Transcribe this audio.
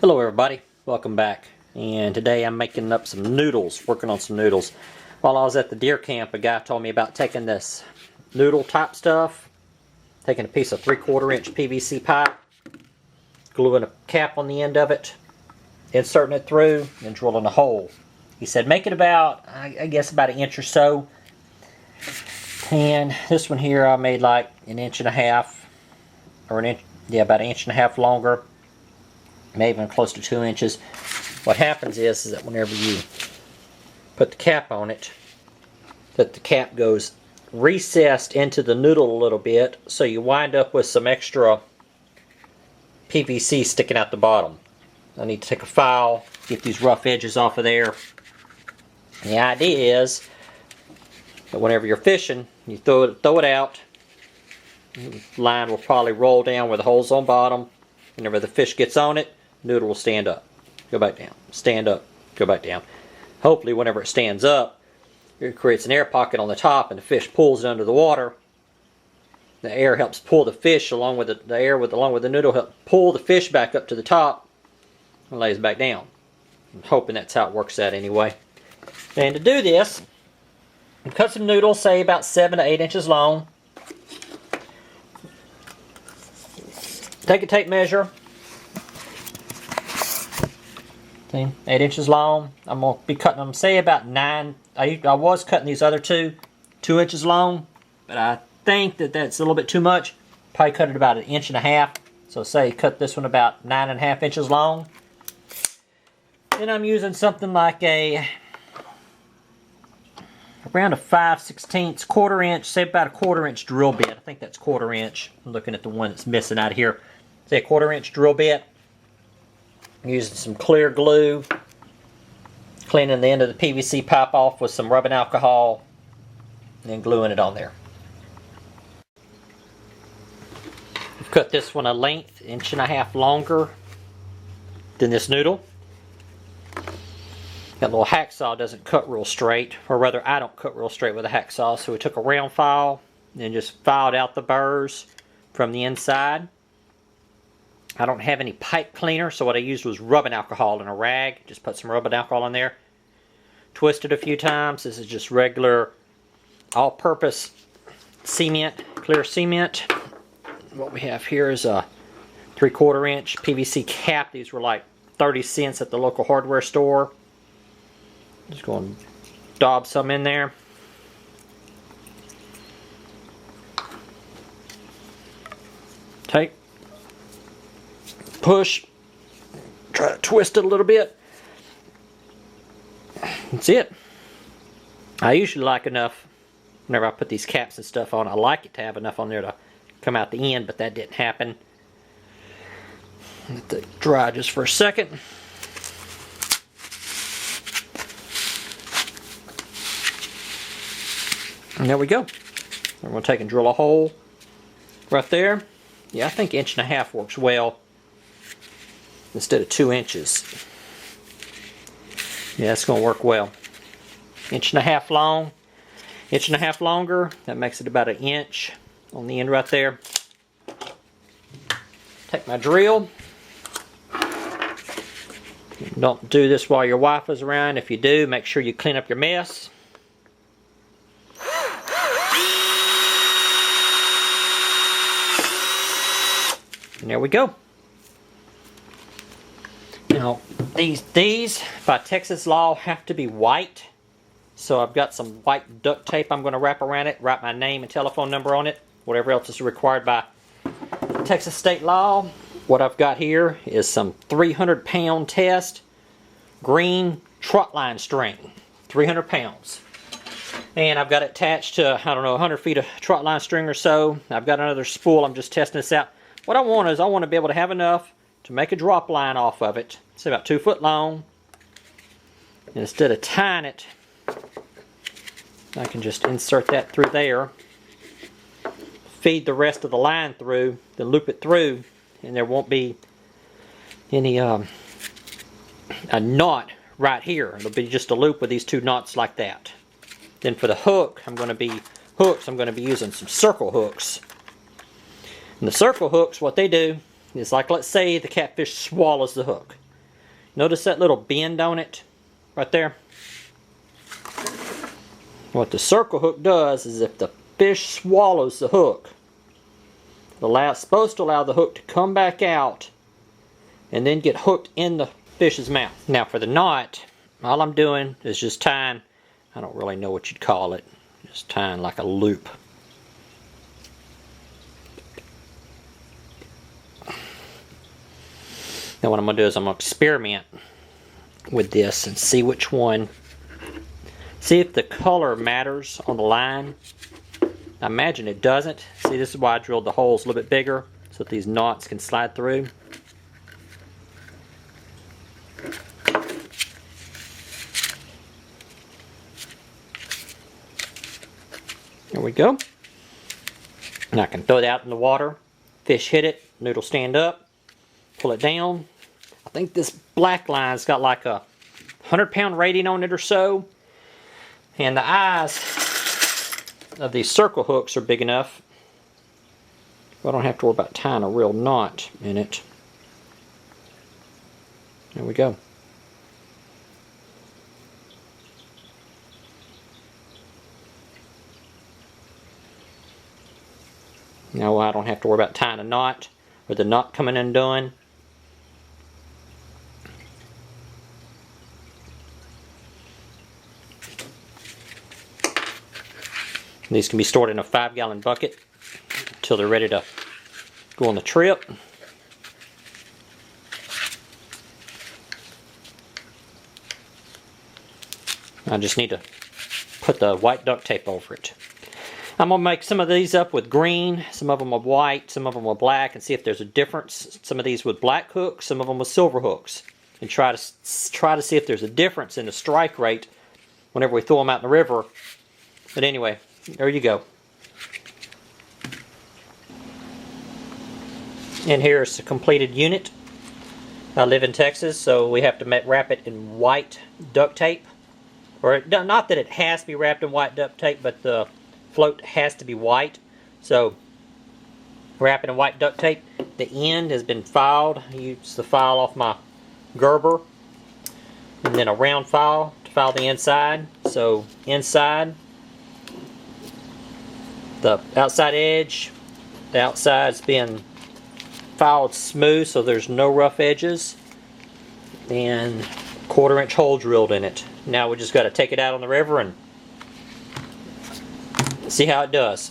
Hello everybody, welcome back. And today I'm making up some noodles, working on some noodles. While I was at the deer camp, a guy told me about taking this noodle type stuff, taking a piece of 3/4 inch PVC pipe, gluing a cap on the end of it, inserting it through, and drilling a hole. He said make it about, I guess about an inch or so. And this one here I made like an inch and a half, or an inch, yeah, about an inch and a half longer. Maybe even close to 2 inches. What happens is that whenever you put the cap on it, that the cap goes recessed into the noodle a little bit, so you wind up with some extra PVC sticking out the bottom. I need to take a file, get these rough edges off of there. And the idea is that whenever you're fishing, you throw it out, the line will probably roll down with the holes on bottom. Whenever the fish gets on it, noodle will stand up, go back down, stand up, go back down. Hopefully whenever it stands up, it creates an air pocket on the top and the fish pulls it under the water. The air helps pull the fish along with along with the noodle, help pull the fish back up to the top and lays back down. I'm hoping that's how it works out anyway. And to do this, cut some noodles, say about 7 to 8 inches long. Take a tape measure. 8 inches long. I'm going to be cutting them, say about 9. I was cutting these other 2 inches long, but I think that that's a little bit too much. Probably cut it about 1.5 inches. So say cut this one about 9.5 inches long. Then I'm using something like around a 5/16, 1/4 inch, say about a 1/4 inch drill bit. I think that's 1/4 inch. I'm looking at the one that's missing out of here. Say a 1/4 inch drill bit. Using some clear glue, cleaning the end of the PVC pipe off with some rubbing alcohol, and then gluing it on there. I've cut this one a length, 1.5 inches longer than this noodle. That little hacksaw doesn't cut real straight, or rather I don't cut real straight with a hacksaw, so we took a round file and just filed out the burrs from the inside. I don't have any pipe cleaner, so what I used was rubbing alcohol in a rag. Just put some rubbing alcohol in there. Twist it a few times. This is just regular all-purpose cement, clear cement. What we have here is a 3/4 inch PVC cap. These were like 30 cents at the local hardware store. Just going to daub some in there. Take. Push, try to twist it a little bit. That's it. I usually like enough, whenever I put these caps and stuff on, I like it to have enough on there to come out the end, but that didn't happen. Let it dry just for a second. And there we go. We're going to take and drill a hole right there. Yeah, I think 1.5 inches works well instead of 2 inches. Yeah, it's going to work well. 1.5 inches long, 1.5 inches longer. That makes it about 1 inch on the end right there. Take my drill. Don't do this while your wife is around. If you do, make sure you clean up your mess. And there we go. Now, these by Texas law have to be white. So I've got some white duct tape I'm going to wrap around it, write my name and telephone number on it, whatever else is required by Texas state law. What I've got here is some 300-pound test green trot line string, 300 pounds. And I've got it attached to, I don't know, 100 feet of trot line string or so. I've got another spool. I'm just testing this out. What I want is I want to be able to have enough to make a drop line off of it. It's about 2 foot long. And instead of tying it, I can just insert that through there, feed the rest of the line through, then loop it through, and there won't be any a knot right here. It'll be just a loop with these 2 knots like that. Then for the hook, I'm going to be using some circle hooks. And the circle hooks, what they do is, like, let's say the catfish swallows the hook. Notice that little bend on it right there? What the circle hook does is if the fish swallows the hook, it's supposed to allow the hook to come back out and then get hooked in the fish's mouth. Now for the knot, all I'm doing is just tying, I don't really know what you'd call it, just tying like a loop. Now what I'm going to do is I'm going to experiment with this and see which one. See if the color matters on the line. I imagine it doesn't. See, this is why I drilled the holes a little bit bigger so that these knots can slide through. There we go. And I can throw it out in the water. Fish hit it, noodle stand up, pull it down. I think this black line's got like a 100-pound rating on it or so. And the eyes of these circle hooks are big enough. I don't have to worry about tying a real knot in it. There we go. Now I don't have to worry about tying a knot or the knot coming undone. These can be stored in a 5-gallon bucket until they're ready to go on the trip. I just need to put the white duct tape over it. I'm going to make some of these up with green, some of them with white, some of them with black, and see if there's a difference. Some of these with black hooks, some of them with silver hooks. And try to see if there's a difference in the strike rate whenever we throw them out in the river. But anyway, there you go. And here's the completed unit. I live in Texas, so we have to wrap it in white duct tape. Or not that it has to be wrapped in white duct tape, but the float has to be white. So wrap it in white duct tape. The end has been filed. I used the file off my Gerber. And then a round file to file the inside. So inside, the outside edge, the outside's been filed smooth so there's no rough edges, and 1/4-inch hole drilled in it. Now we just got to take it out on the river and see how it does.